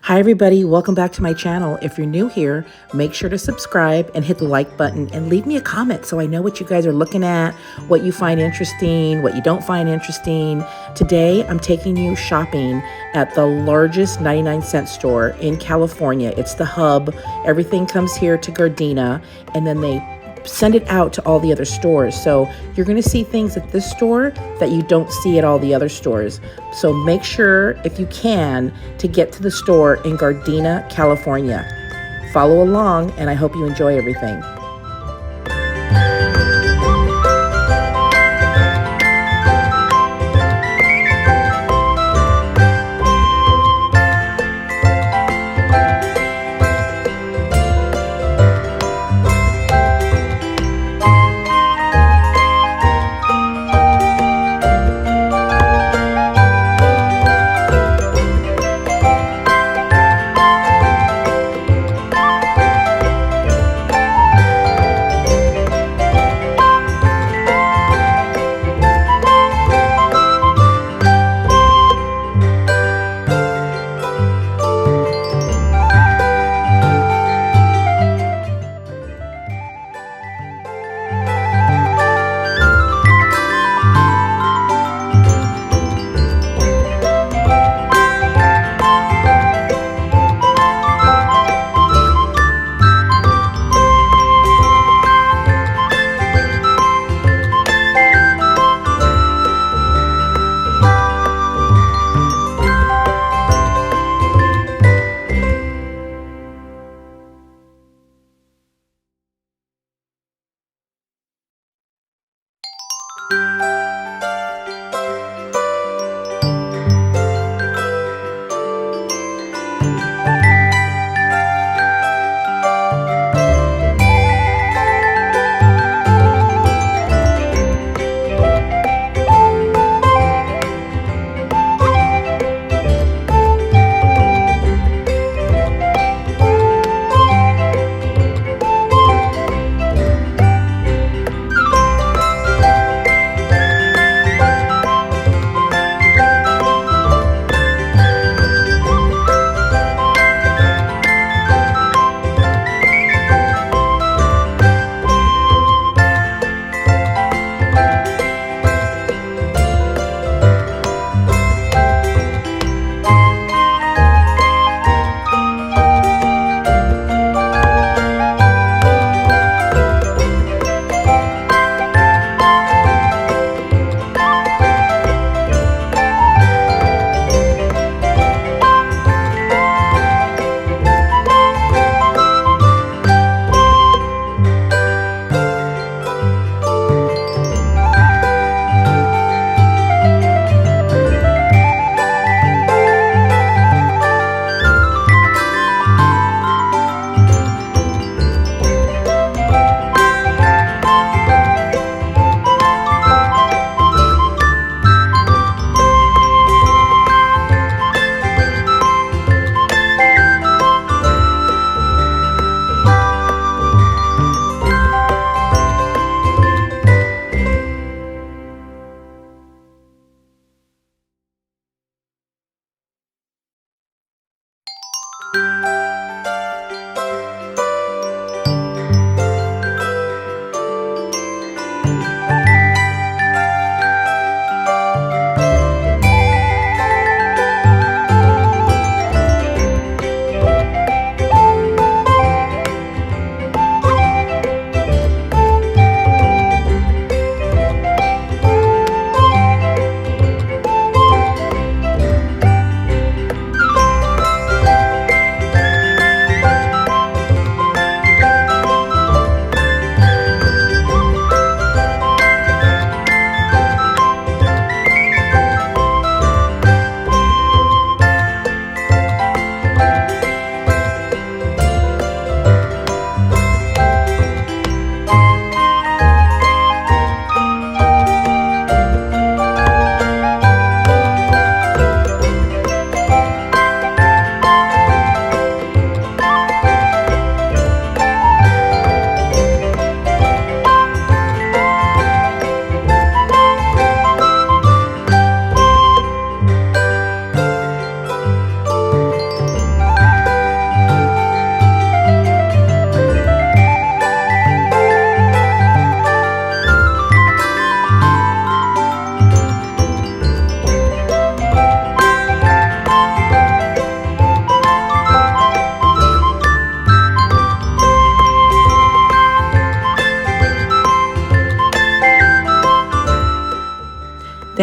Hi everybody, welcome back to my channel. If you're new here, make sure to subscribe and hit the like button and leave me a comment so I know what you guys are looking at, what you find interesting, what you don't find interesting. Today, I'm taking you shopping at the largest 99-cent store in California. It's the Hub. Everything comes here to Gardena, and then they send it out to all the other stores. So you're going to see things at this store that you don't see at all the other stores. So make sure, if you can, to get to the store in Gardena, California. Follow along, and I hope you enjoy everything.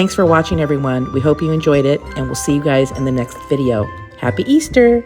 Thanks for watching, everyone. We hope you enjoyed it, and we'll see you guys in the next video. Happy Easter!